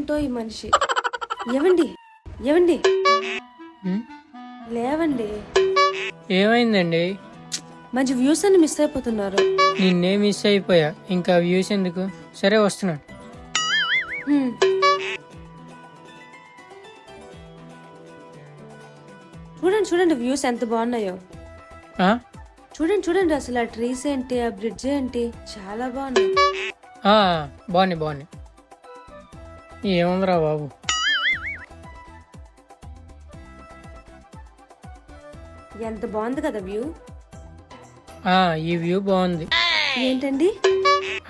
ఏంటో ఈ మనిషి. ఏవండి ఏవండి ఉమ్, లేవండి. ఏమైందండి? మంచి వ్యూస్ అని మిస్ అయిపోతున్నారు. నిన్నే మిస్ అయిపోయా, ఇంకా వ్యూస్ ఎందుకు? సరే వస్తున్నాను. హ్మ్. చూడండి చూడండి వ్యూస్ ఎంత బాగున్నాయో. ఆ? చూడండి చూడండి అసలు ఆ ట్రీస్ ఏంటి, ఆ బ్రిడ్జ్ ఏంటి, చాలా బాగున్నాయి. ఆ, బాగున్నాయి బాగున్నాయి. ఏముందిరా బాబు. ఎంత బాగుంది కదా వ్యూ. ఆ, ఈ వ్యూ బాగుంది. ఏంటండి?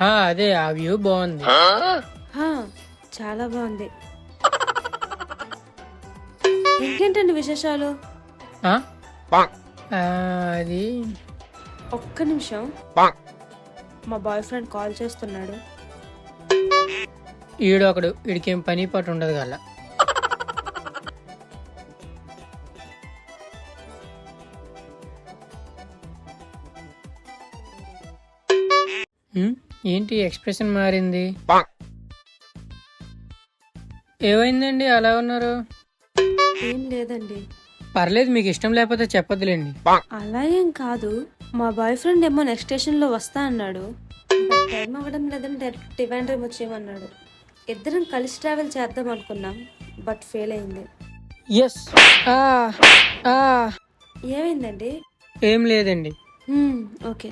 అదే ఆ వ్యూ బాగుంది. హా, చాలా బాగుంది. ఇంకేంటండి విశేషాలు? ఆ? అది ఒక్క నిమిషం, మా బాయ్ ఫ్రెండ్ కాల్ చేస్తున్నాడు. ఈడొకడు, వీడికేం పని పాటు ఉండదు గల. ఏంటి ఎక్స్ప్రెషన్ మారింది? ఏమైందండి అలా ఉన్నారు? ఏం లేదండి. పర్లేదు, మీకు ఇష్టం లేకపోతే చెప్పొద్దులేండి. అలా ఏం కాదు. మా బాయ్ ఫ్రెండ్ ఏమో నెక్స్ట్ స్టేషన్ లో వస్తా అన్నాడు. బట్ టైం అవ్వడం లేదని డైరెక్ట్ టివాండ్రీమ్ వచ్చేయమన్నాడు. ఇద్దరం కలిసి ట్రావెల్ చేద్దాం అనుకున్నాం, బట్ ఫెయిల్ అయింది. ఎస్. ఏమైందండి? ఏం లేదండి. ఓకే.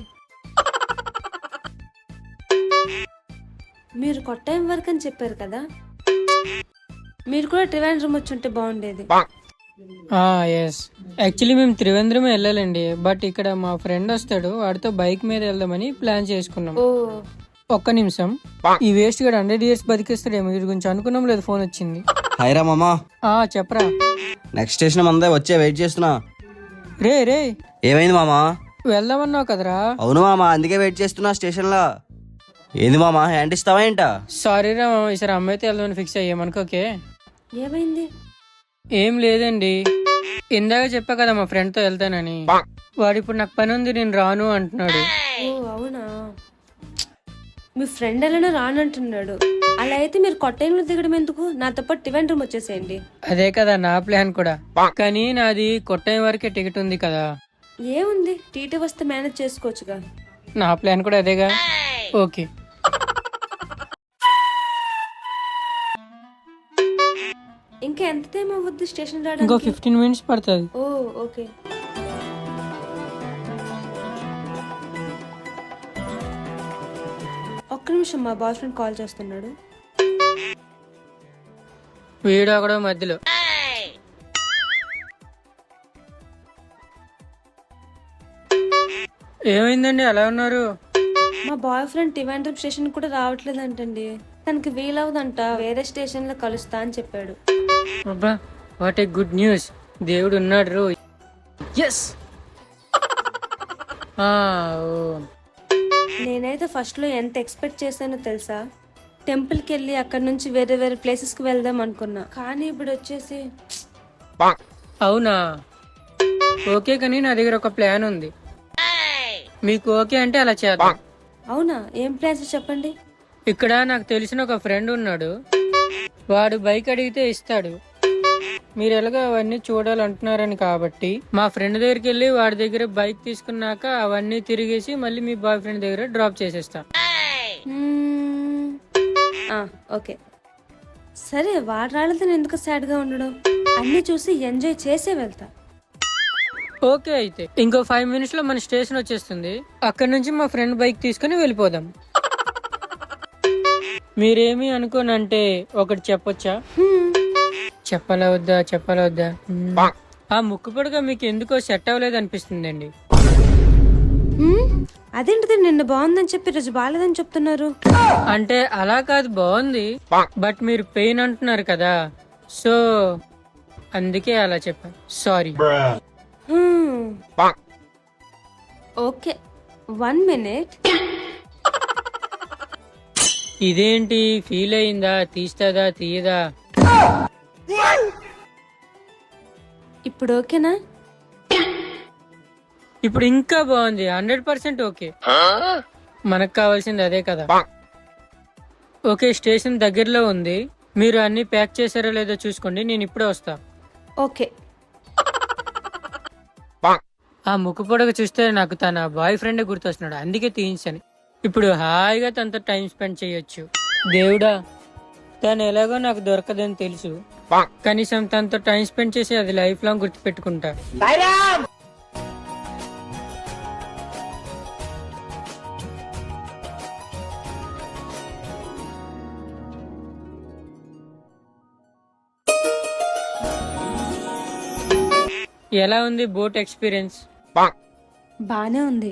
మీరు కొట్టాయం వరకు అని చెప్పారు కదా, మీరు కూడా టివాండ్రీమ్ వచ్చి ఉంటే బాగుండేది. ఎస్, యాక్చువల్లీ మేము త్రివేంద్రం వెళ్ళాలండి, బట్ ఇక్కడ మా ఫ్రెండ్ వస్తాడు, వాడితో బైక్ మీద వెళ్దామని ప్లాన్ చేసుకున్నాం. ఓ, ఒక్క నిమిషం. ఈ వేస్ట్ గడు 100 years బతికేస్తాడేమో, వీడి గురించి అనుకున్నాం లేదు, ఫోన్ వచ్చింది. హైరా మామా, చెప్పరా. నెక్స్ట్ స్టేషన్ మందే వచ్చే వెయిట్ చేస్తున్నా. రే రే, ఏమైంది మామా? వెళ్దామన్నావు కదరా. అవును మామా, అందుకే వెయిట్ చేస్తున్నా స్టేషన్ లో. ఏంది మామా, హ్యాండ్ ఇస్తావా ఏంటా? సారీ రా, ఈసారి అమ్మాయితో వెళ్దామని ఫిక్స్ అయ్యామనుకోకే. ఏమైంది? ఏం లేదండి, ఇందాక చెప్పా కదా మా ఫ్రెండ్ తో వెళ్తానని. వాడు ఇప్పుడు నాకు పని ఉంది, నేను రాను అంటున్నాడు. ఓ అవునా, మీ ఫ్రెండ్ ఎలానో రానంటున్నాడు. అలా అయితే మీరు కొట్టయంలో దిగడం ఎందుకు, నాతో పాటు టివాండ్రీమ్ వచ్చేసేయండి. అదే కదా నా ప్లాన్ కూడా, కానీ నాది కొట్టాయి వరకే టికెట్ ఉంది కదా. ఏముంది, టీటీ వస్తే మేనేజ్ చేసుకోవచ్చుగా. నా ప్లాన్ కూడా అదేగా. ఓకే. ఇంకా ఎంత టైం అవ్వద్దు స్టేషన్ ఇంకో రావడానికి? 15 minutes పడుతుంది. ఓ ఓకే. ఒక్క నిమిషం, మా బాయ్ ఫ్రెండ్ కాల్ చేస్తున్నాడు. వీడు అక్కడ మధ్యలో. ఏమైందండి అలా ఉన్నారు? మా బాయ్ ఫ్రెండ్ టివాండ్రీమ్ స్టేషన్ కూడా రావట్లేదంటండి. తనకి వీలవదంట, వేరే స్టేషన్ లో కలుస్తా అని చెప్పాడు. అబ్బా, వాట్ ఏ గుడ్ న్యూస్. దేవుడు ఉన్నాడు రో. ఎస్. నేనైతే ఫస్ట్ లో ఎంత ఎక్స్పెక్ట్ చేశానో తెలుసా? టెంపుల్ కి వెళ్ళి అక్కడ నుంచి వేరే వేరే ప్లేసెస్ కి వెళ్దాం అనుకున్నా, కానీ ఇప్పుడు వచ్చేసి అవునా? ఓకే, కానీ నా దగ్గర ఒక ప్లాన్ ఉంది. మీకు ఓకే అంటే అలా చేద్దాం. అవునా, ఏం ప్లాన్స్ చెప్పండి. ఇక్కడ నాకు తెలిసిన ఒక ఫ్రెండ్ ఉన్నాడు, వాడు బైక్ అడిగితే ఇస్తాడు. మీరు ఎలాగో అవన్నీ చూడాలంటున్నారని కాబట్టి మా ఫ్రెండ్ దగ్గరికి వెళ్ళి వాడి దగ్గర బైక్ తీసుకున్నాక అవన్నీ తిరిగేసి మళ్ళీ మీ బాయ్ ఫ్రెండ్ దగ్గర డ్రాప్ చేసేస్తా. ఓకే సరే, వాడు రాళ్ళతో ఎందుకు సాడ్ గా ఉండడం, అన్ని చూసి ఎంజాయ్ చేసే వెళ్తా. ఓకే, అయితే ఇంకో 5 minutes లో మన స్టేషన్ వచ్చేస్తుంది. అక్కడ నుంచి మా ఫ్రెండ్ బైక్ తీసుకుని వెళ్ళిపోదాం. మీరేమి అనుకోనంటే ఒకటి చెప్పొచ్చా? చెప్పాలా వద్దా, చెప్పాలా వద్దా? ఆ ముక్కు పొడగా మీకు ఎందుకో సెట్ అవ్వలేదు అనిపిస్తుందండి. అదేంటిది, నిన్న బాగుందని చెప్పి రోజు బాగాలేదని చెప్తున్నారు. అంటే అలా కాదు, బాగుంది, బట్ మీరు పెయిన్ అంటున్నారు కదా, సో అందుకే అలా చెప్పాను. సారీ. Okay, 1 minute. ఇదేంటి, ఫీల్ అయిందా? తీస్తుందా తీయదా? ఇప్పుడు ఓకేనా? ఇప్పుడు ఇంకా బాగుంది, 100% ఓకే. మనకు కావాల్సింది అదే కదా. ఓకే, స్టేషన్ దగ్గరలో ఉంది, మీరు అన్ని ప్యాక్ చేశారో లేదో చూసుకోండి, నేను ఇప్పుడే వస్తా. ఓకే. ఆ ముక్కు పొడగ చూస్తే నాకు తన బాయ్ ఫ్రెండ్ గుర్తొస్తున్నాడు, అందుకే తీయించాను. ఇప్పుడు హాయిగా తనతో టైం స్పెండ్ చేయొచ్చు. దేవుడా, తను ఎలాగో నాకు దొరకదని తెలుసు, కనీసం తనతో టైం స్పెండ్ చేసి అది లైఫ్ లాంగ్ గుర్తుపెట్టుకుంటా. ఎలా ఉంది బోట్ ఎక్స్పీరియన్స్? బానే ఉంది.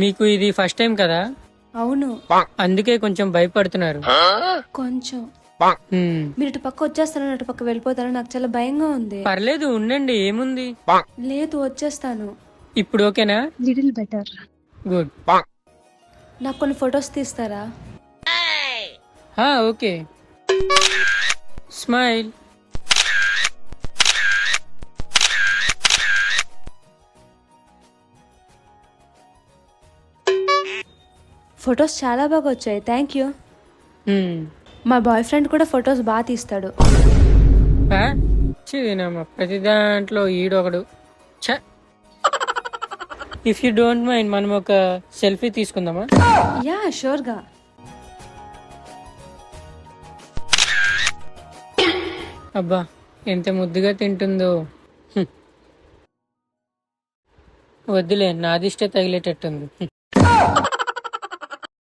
మీకు ఇది ఫస్ట్ టైం కదా, అవును, అందుకే కొంచెం భయపడుతున్నారు. కొంచెం. హ్మ్. మీరు ఇటు పక్క వచ్చేస్తారని అటు పక్క వెళ్ళిపోతారో నాకు చాలా భయంగా ఉంది. పర్లేదు, ఉండండి, ఏముంది. లేదు, వచ్చేస్తాను. ఇప్పుడు ఓకేనా? Little better. గుడ్. నాకు కొన్ని ఫొటోస్ తీస్తారా? ఓకే. స్మైల్. ఫొటోస్ చాలా బాగా వచ్చాయి, థ్యాంక్ యూ. హ్మ్. మా బాయ్ ఫ్రెండ్ కూడా ఫొటోస్ బాగా తీస్తాడు. ప్రతి దాంట్లో ఈడొకడు. ఇఫ్ యూ డోంట్ మైండ్ మనం ఒక సెల్ఫీ తీసుకుందామా? యా, షూర్గా. అబ్బా, ఎంత ముద్దుగా తింటుందో. వద్దులే, నాదిష్టే తగిలేటట్టుంది.